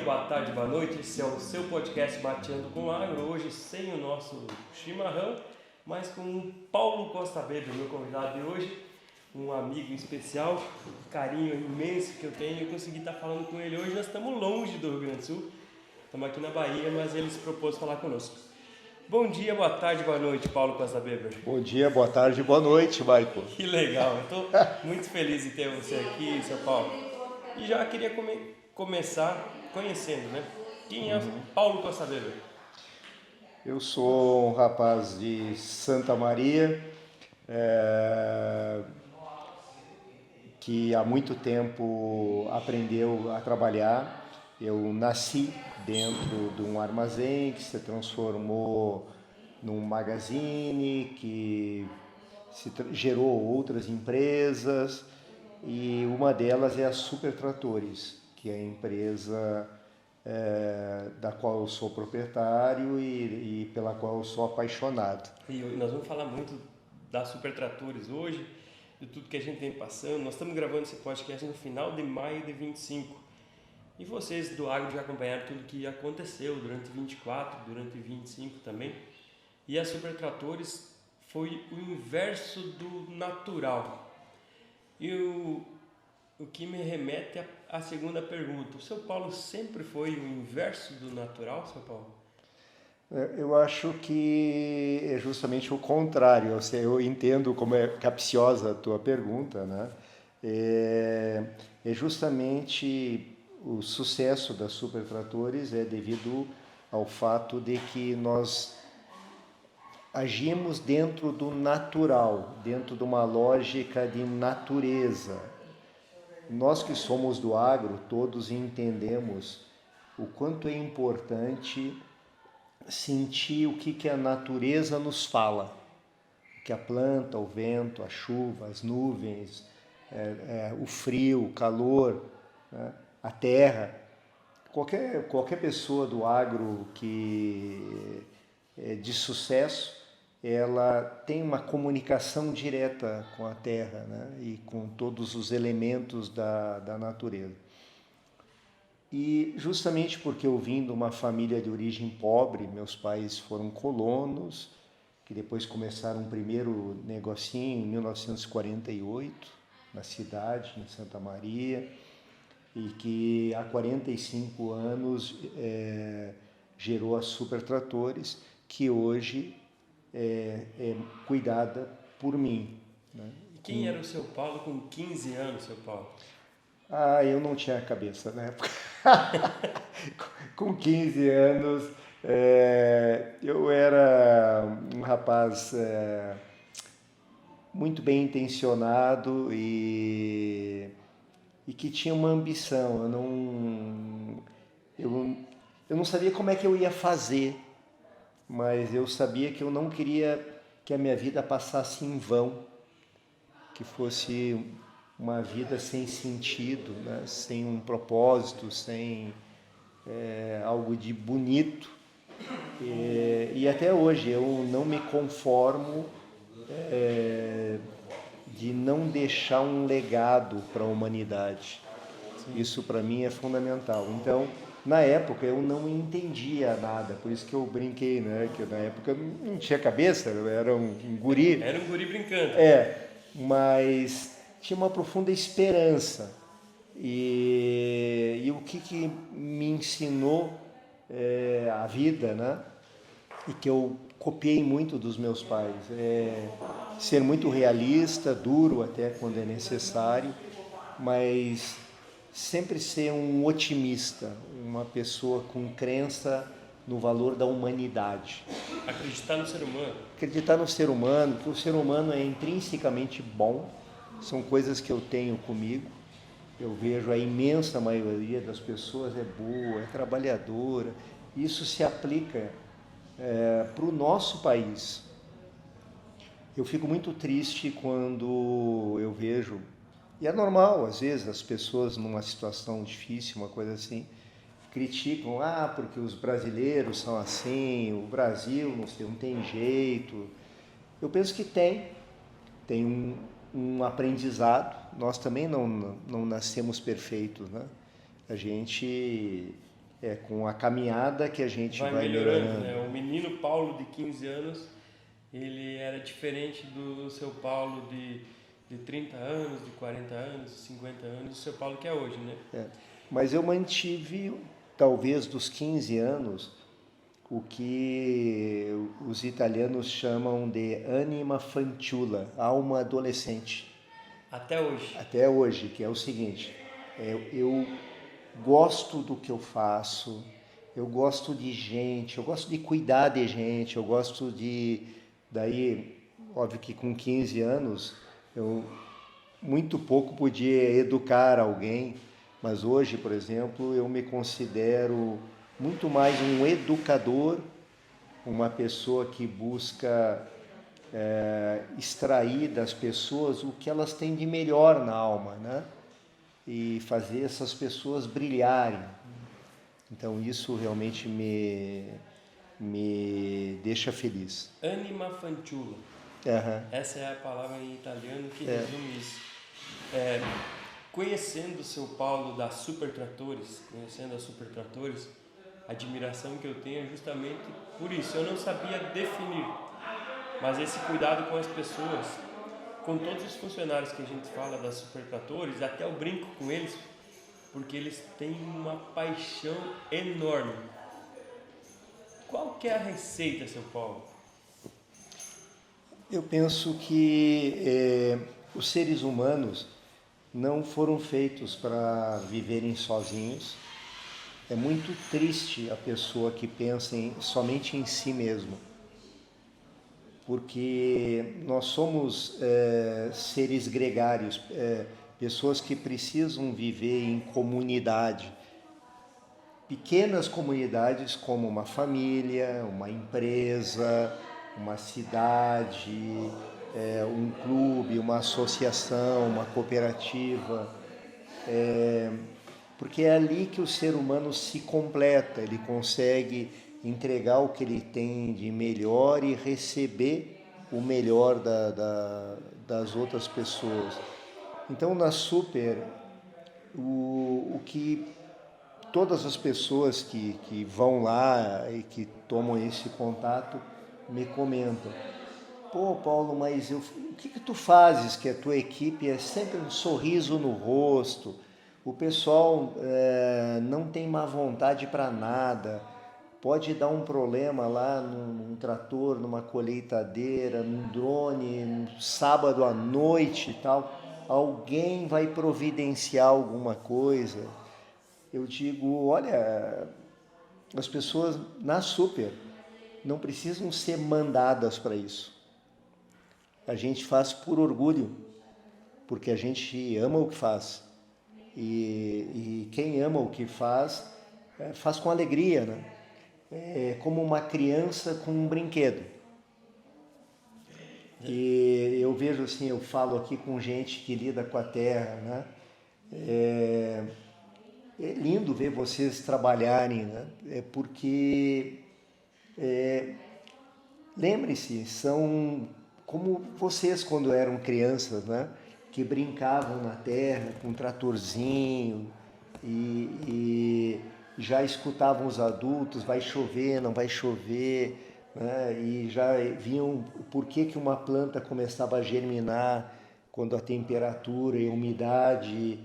boa tarde, boa noite. Esse é o seu podcast Bateando com o Agro. Hoje sem o nosso chimarrão, mas com o Paulo Costa Weber, meu convidado de hoje. Um amigo especial, um carinho imenso que eu tenho. Eu consegui estar falando com ele hoje. Nós estamos longe do Rio Grande do Sul. Estamos aqui na Bahia, mas ele se propôs falar conosco. Bom dia, boa tarde, boa noite, Paulo Costa Weber. Bom dia, boa tarde, boa noite, Michael. Que legal, eu estou muito feliz de ter você aqui, seu Paulo. E já queria começar conhecendo, né? Quem é Paulo Costa Weber? Eu sou um rapaz de Santa Maria, que há muito tempo aprendeu a trabalhar. Eu nasci dentro de um armazém que se transformou num magazine, que gerou outras empresas, e uma delas é a Super Tratores, que é a empresa da qual eu sou proprietário e pela qual eu sou apaixonado. E nós vamos falar muito da Super Tratores hoje, de tudo que a gente vem passando. Nós estamos gravando esse podcast no final de maio de 25. E vocês do Agro já acompanharam tudo que aconteceu durante 24, durante 25 também. E a Super Tratores foi o inverso do natural. E o que me remete à segunda pergunta. O seu Paulo sempre foi o inverso do natural, seu Paulo? Eu acho que é justamente o contrário. Eu entendo como é capciosa a tua pergunta, né? É justamente o sucesso da Super Tratores é devido ao fato de que nós agimos dentro do natural, dentro de uma lógica de natureza. Nós que somos do agro, todos entendemos o quanto é importante sentir o que a natureza nos fala, que a planta, o vento, a chuva, as nuvens, o frio, o calor, né? A terra. Qualquer pessoa do agro que é de sucesso, ela tem uma comunicação direta com a terra, né? E com todos os elementos da natureza. E justamente porque eu vim de uma família de origem pobre, meus pais foram colonos, que depois começaram um primeiro negocinho em 1948, na cidade, em Santa Maria, e que há 45 anos gerou a Super Tratores, que hoje é cuidada por mim, né? Quem era o seu Paulo com 15 anos, seu Paulo? Eu não tinha cabeça na época. Com 15 anos, eu era um rapaz muito bem intencionado e que tinha uma ambição. Eu não sabia como é que eu ia fazer, mas eu sabia que eu não queria que a minha vida passasse em vão, que fosse uma vida sem sentido, né? Sem um propósito, sem algo de bonito. E até hoje eu não me conformo de não deixar um legado para a humanidade. Isso para mim é fundamental. Então, na época eu não entendia nada, por isso que eu brinquei, né? Que na época eu não tinha cabeça, eu era um guri. Era um guri brincando. Mas tinha uma profunda esperança. E o que me ensinou a vida, né? E que eu copiei muito dos meus pais, ser muito realista, duro até quando é necessário, mas sempre ser um otimista, uma pessoa com crença no valor da humanidade. Acreditar no ser humano. Acreditar no ser humano, que o ser humano é intrinsecamente bom, são coisas que eu tenho comigo. Eu vejo a imensa maioria das pessoas é boa, é trabalhadora. Isso se aplica para o nosso país. Eu fico muito triste quando eu vejo, e é normal às vezes as pessoas numa situação difícil, uma coisa assim, criticam, porque os brasileiros são assim, o Brasil não tem jeito. Eu penso que tem um aprendizado. Nós também não nascemos perfeitos, né? A gente É com a caminhada que a gente vai melhorando, né? O menino Paulo de 15 anos, ele era diferente do seu Paulo de 30 anos, de 40 anos, de 50 anos, do seu Paulo que é hoje, né? Mas eu mantive, talvez dos 15 anos, o que os italianos chamam de anima fanciulla, alma adolescente. Até hoje. Até hoje, que é o seguinte, eu gosto do que eu faço, eu gosto de gente, eu gosto de cuidar de gente, eu gosto de... Daí, óbvio que com 15 anos, eu muito pouco podia educar alguém, mas hoje, por exemplo, eu me considero muito mais um educador, uma pessoa que busca extrair das pessoas o que elas têm de melhor na alma, né? E fazer essas pessoas brilharem. Então isso realmente me deixa feliz. Anima fanciulla. Essa é a palavra em italiano que resume isso. Conhecendo o seu Paulo da Super Tratores, conhecendo a Super Tratores, a admiração que eu tenho é justamente por isso. Eu não sabia definir, mas esse cuidado com as pessoas, com todos os funcionários que a gente fala da Super Tratores, até eu brinco com eles, porque eles têm uma paixão enorme. Qual que é a receita, seu Paulo? Eu penso que os seres humanos não foram feitos para viverem sozinhos. É muito triste a pessoa que pensa somente em si mesmo, porque nós somos seres gregários, pessoas que precisam viver em comunidade. Pequenas comunidades como uma família, uma empresa, uma cidade, um clube, uma associação, uma cooperativa, porque é ali que o ser humano se completa, ele consegue entregar o que ele tem de melhor e receber o melhor das outras pessoas. Então, na Super, o que todas as pessoas que vão lá e que tomam esse contato me comentam: pô, Paulo, mas o que tu fazes que a tua equipe é sempre um sorriso no rosto, o pessoal não tem má vontade para nada, pode dar um problema lá num trator, numa colheitadeira, num drone, num sábado à noite e tal, alguém vai providenciar alguma coisa. Eu digo, olha, as pessoas na Super não precisam ser mandadas para isso. A gente faz por orgulho, porque a gente ama o que faz. E quem ama o que faz, faz com alegria, né? É como uma criança com um brinquedo. E eu vejo assim, eu falo aqui com gente que lida com a terra, né? É lindo ver vocês trabalharem, né? Porque lembre-se, são como vocês quando eram crianças, né? Que brincavam na terra com um tratorzinho e já escutavam os adultos, vai chover, não vai chover, né? E já viam por que uma planta começava a germinar quando a temperatura e a umidade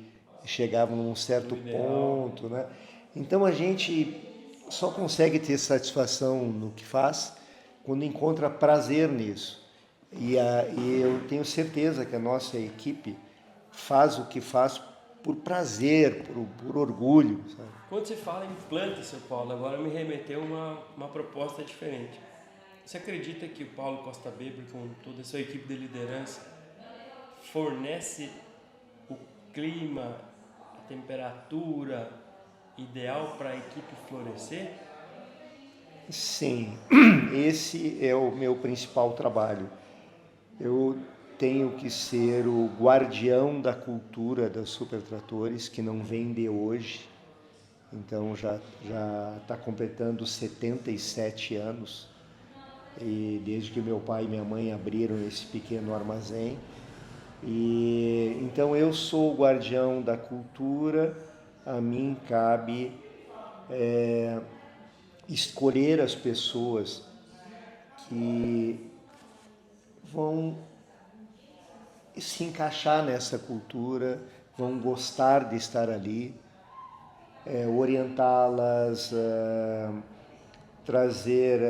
chegavam num certo ponto, né? Então a gente só consegue ter satisfação no que faz quando encontra prazer nisso. E eu tenho certeza que a nossa equipe faz o que faz por prazer, por orgulho. Sabe? Quando você fala em planta, seu Paulo, agora me remeteu uma proposta diferente. Você acredita que o Paulo Costa Weber, com toda a sua equipe de liderança, fornece o clima, a temperatura ideal para a equipe florescer? Sim, esse é o meu principal trabalho. Eu tenho que ser o guardião da cultura das Supertratores, que não vem de hoje. Então já está completando 77 anos. E desde que meu pai e minha mãe abriram esse pequeno armazém. E então eu sou o guardião da cultura, a mim cabe escolher as pessoas que vão se encaixar nessa cultura, vão gostar de estar ali, orientá-las, trazer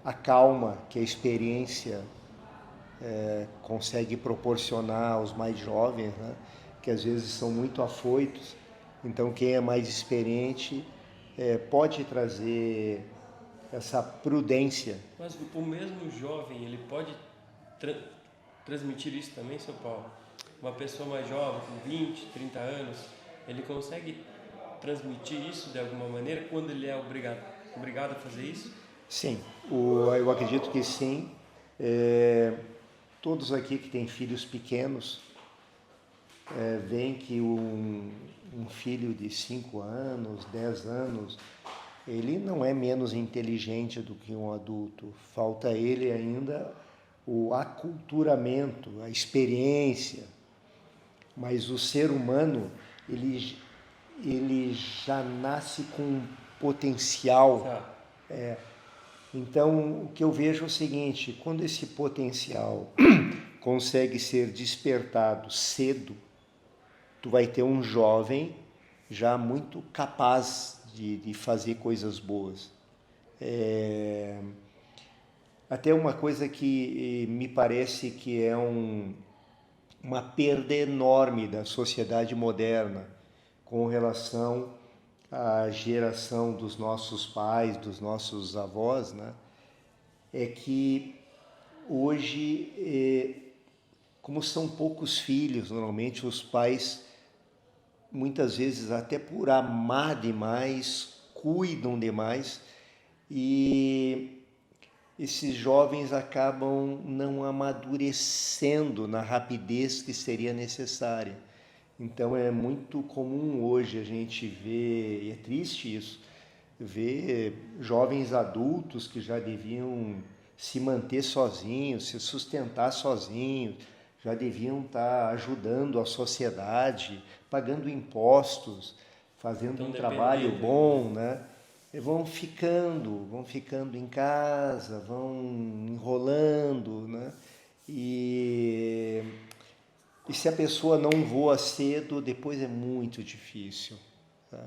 a calma que a experiência consegue proporcionar aos mais jovens, né? Que às vezes são muito afoitos. Então, quem é mais experiente pode trazer essa prudência. Mas o mesmo jovem, ele pode transmitir isso também, seu Paulo? Uma pessoa mais jovem, com 20, 30 anos, ele consegue transmitir isso de alguma maneira quando ele é obrigado a fazer isso? Sim, eu acredito que sim. Todos aqui que têm filhos pequenos veem que um filho de 5 anos, 10 anos, ele não é menos inteligente do que um adulto. Falta a ele ainda o aculturamento, a experiência. Mas o ser humano, ele já nasce com um potencial. Então, o que eu vejo é o seguinte: quando esse potencial consegue ser despertado cedo, tu vai ter um jovem já muito capaz de fazer coisas boas. Até uma coisa que me parece que é uma perda enorme da sociedade moderna com relação à geração dos nossos pais, dos nossos avós, né? É que hoje, como são poucos filhos, normalmente os pais, muitas vezes até por amar demais, cuidam demais, e esses jovens acabam não amadurecendo na rapidez que seria necessária. Então é muito comum hoje a gente ver, e é triste isso, ver jovens adultos que já deviam se manter sozinhos, se sustentar sozinhos, já deviam estar ajudando a sociedade, pagando impostos, fazendo um trabalho bom, né? E vão ficando em casa, vão enrolando, né? E se a pessoa não voa cedo, depois é muito difícil. Tá?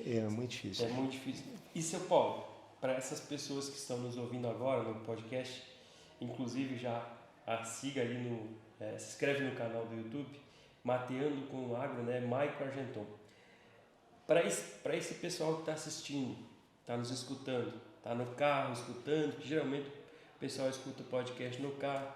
É muito difícil. É muito difícil. E, seu Paulo, para essas pessoas que estão nos ouvindo agora no podcast, inclusive já siga ali se inscreve no canal do YouTube, Mateando com o Agro, né? Maico Argenton. Para esse pessoal que está assistindo, está nos escutando, está no carro escutando, que geralmente o pessoal escuta o podcast no carro,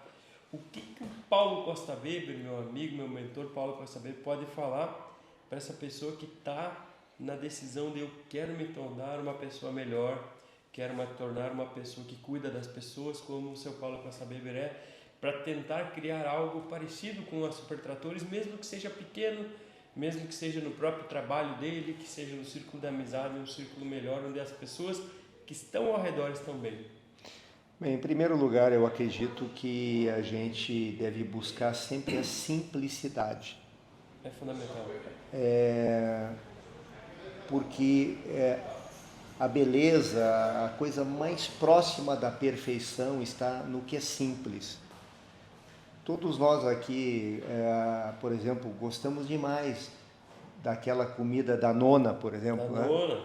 o que o Paulo Costa Weber, meu amigo, meu mentor Paulo Costa Weber, pode falar para essa pessoa que está na decisão de eu quero me tornar uma pessoa melhor, quero me tornar uma pessoa que cuida das pessoas como o seu Paulo Costa Weber é, para tentar criar algo parecido com a Supertratores, mesmo que seja pequeno, mesmo que seja no próprio trabalho dele, que seja no círculo da amizade, um círculo melhor, onde as pessoas que estão ao redor estão bem? Bem, em primeiro lugar, eu acredito que a gente deve buscar sempre a simplicidade. É fundamental. Porque a beleza, a coisa mais próxima da perfeição está no que é simples. Todos nós aqui, por exemplo, gostamos demais daquela comida da nona, por exemplo. Da nona?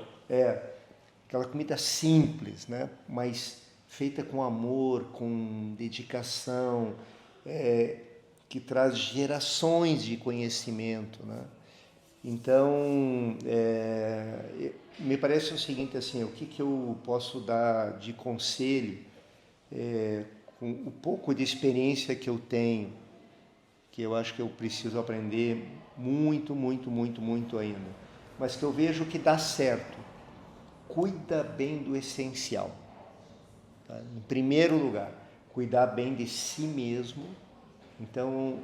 Aquela comida simples, né? Mas feita com amor, com dedicação, que traz gerações de conhecimento, né? Então, me parece o seguinte, assim, o que eu posso dar de conselho, com o pouco de experiência que eu tenho, que eu acho que eu preciso aprender muito, muito, muito, muito ainda, mas que eu vejo que dá certo. Cuida bem do essencial. Tá? Em primeiro lugar, cuidar bem de si mesmo. Então,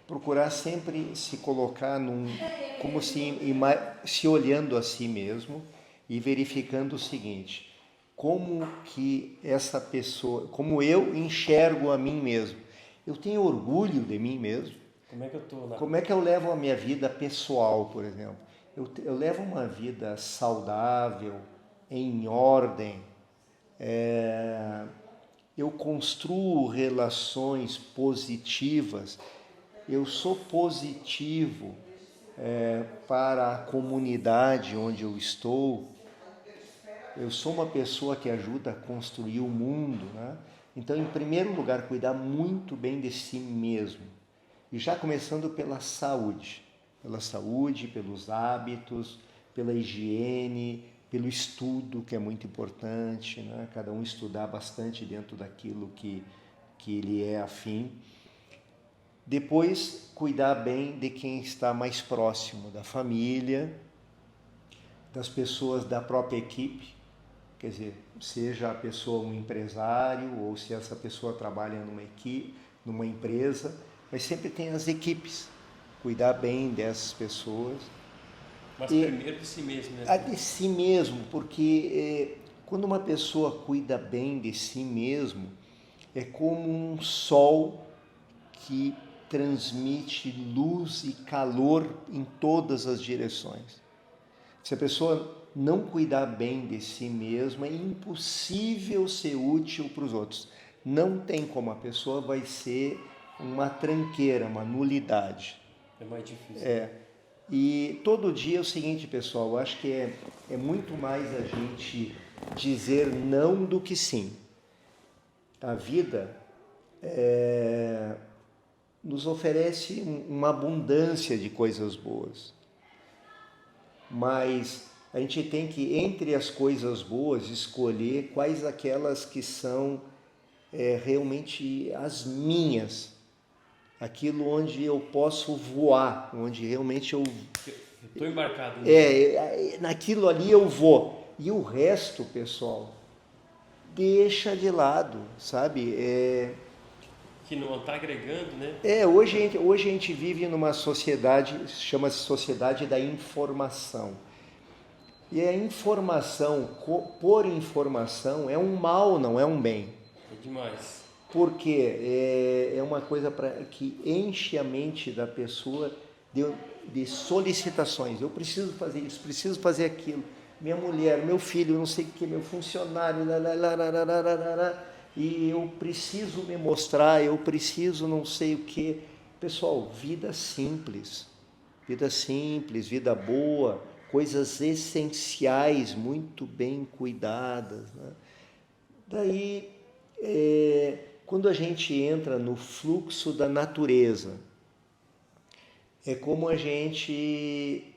procurar sempre se colocar como se olhando a si mesmo e verificando o seguinte: como que essa pessoa, como eu enxergo a mim mesmo? Eu tenho orgulho de mim mesmo? Como é que eu tô lá? Como é que eu levo a minha vida pessoal, por exemplo? eu levo uma vida saudável, em ordem, eu construo relações positivas, eu sou positivo para a comunidade onde eu estou, eu sou uma pessoa que ajuda a construir o mundo, né? Então, em primeiro lugar, cuidar muito bem de si mesmo. E já começando pela saúde, pelos hábitos, pela higiene, pelo estudo, que é muito importante, né? Cada um estudar bastante dentro daquilo que ele é afim. Depois, cuidar bem de quem está mais próximo, da família, das pessoas da própria equipe, quer dizer, seja a pessoa um empresário ou se essa pessoa trabalha numa equipe, numa empresa, mas sempre tem as equipes, cuidar bem dessas pessoas. Mas primeiro de si mesmo, né? A de si mesmo, porque quando uma pessoa cuida bem de si mesmo, é como um sol que transmite luz e calor em todas as direções. Se a pessoa não cuidar bem de si mesma, é impossível ser útil para os outros. Não tem como, a pessoa vai ser uma tranqueira, uma nulidade. É mais difícil. E todo dia é o seguinte, pessoal, eu acho que é muito mais a gente dizer não do que sim. A vida nos oferece uma abundância de coisas boas. Mas a gente tem que, entre as coisas boas, escolher quais aquelas que são realmente as minhas. Aquilo onde eu posso voar, onde realmente eu estou embarcado. Naquilo ali eu vou. E o resto, pessoal, deixa de lado, sabe? Que não está agregando, né? Hoje a gente vive numa sociedade, chama-se sociedade da informação. E a informação, por informação, é um mal, não é um bem. É demais. Porque é uma coisa que enche a mente da pessoa de solicitações. Eu preciso fazer isso, preciso fazer aquilo. Minha mulher, meu filho, não sei o que, meu funcionário, e eu preciso me mostrar, eu preciso não sei o que. Pessoal, vida simples, vida boa, coisas essenciais, muito bem cuidadas, né? Daí, quando a gente entra no fluxo da natureza, é como a gente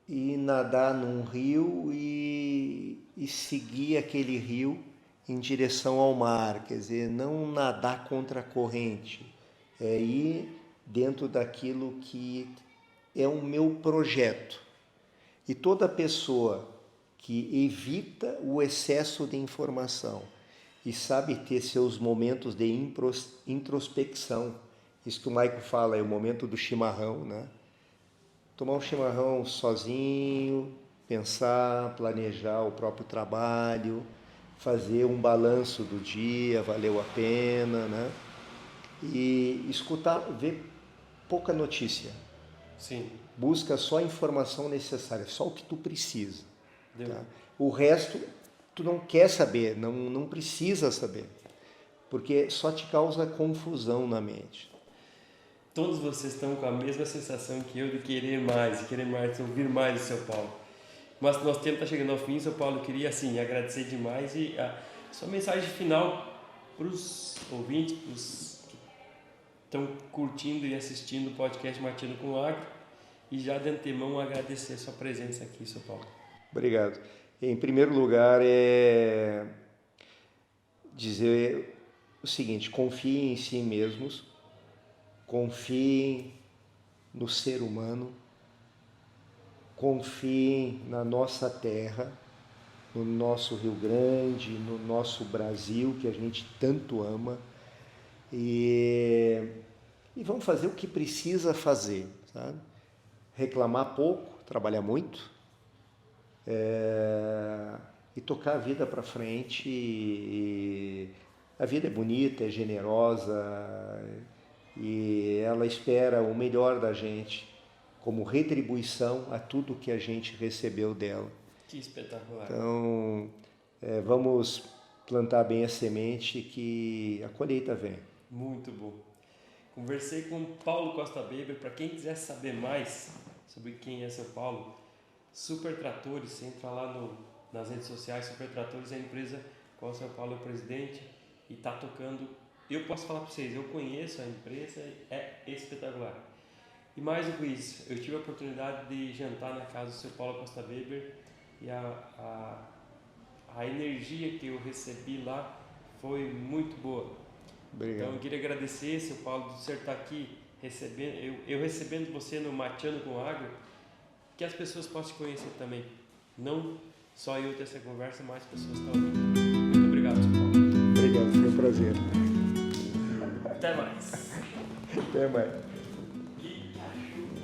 ir nadar num rio e seguir aquele rio em direção ao mar, quer dizer, não nadar contra a corrente, é ir dentro daquilo que é o meu projeto. E toda pessoa que evita o excesso de informação e sabe ter seus momentos de introspecção, isso que o Maico fala, é o momento do chimarrão, né? Tomar um chimarrão sozinho, pensar, planejar o próprio trabalho, fazer um balanço do dia, valeu a pena, né? E escutar, ver pouca notícia. Sim. Busca só a informação necessária, só o que tu precisa. Tá? O resto tu não quer saber, não precisa saber, porque só te causa confusão na mente. Todos vocês estão com a mesma sensação que eu de querer mais, ouvir mais do seu Paulo. Mas nosso tempo está chegando ao fim, seu Paulo. Eu queria assim agradecer demais e a sua mensagem final para os ouvintes, para os que estão curtindo e assistindo o podcast Matino com Agro, e já de antemão agradecer a sua presença aqui, seu Paulo. Obrigado. Em primeiro lugar, dizer o seguinte: confiem em si mesmos, confiem no ser humano, confiem na nossa terra, no nosso Rio Grande, no nosso Brasil, que a gente tanto ama, e vamos fazer o que precisa fazer, sabe? Reclamar pouco, trabalhar muito, e tocar a vida para frente. E a vida é bonita, é generosa, e ela espera o melhor da gente como retribuição a tudo que a gente recebeu dela. Que espetacular. Então, vamos plantar bem a semente que a colheita vem. Muito bom. Conversei com o Paulo Costa Weber. Para quem quiser saber mais sobre quem é seu Paulo, Super Tratores, você entra lá nas redes sociais. Super Tratores é a empresa qual o seu Paulo é o presidente e está tocando. Eu posso falar para vocês, eu conheço a empresa, é espetacular. E mais do que isso, eu tive a oportunidade de jantar na casa do seu Paulo Costa Weber e a energia que eu recebi lá foi muito boa. Obrigado. Então eu queria agradecer, seu Paulo, de você estar aqui recebendo, eu recebendo você no Mateando com Agro, que as pessoas possam te conhecer também. Não só eu ter essa conversa, mas as pessoas estão ouvindo. Muito obrigado, seu Paulo. Obrigado, foi um prazer. Até mais. Até mais.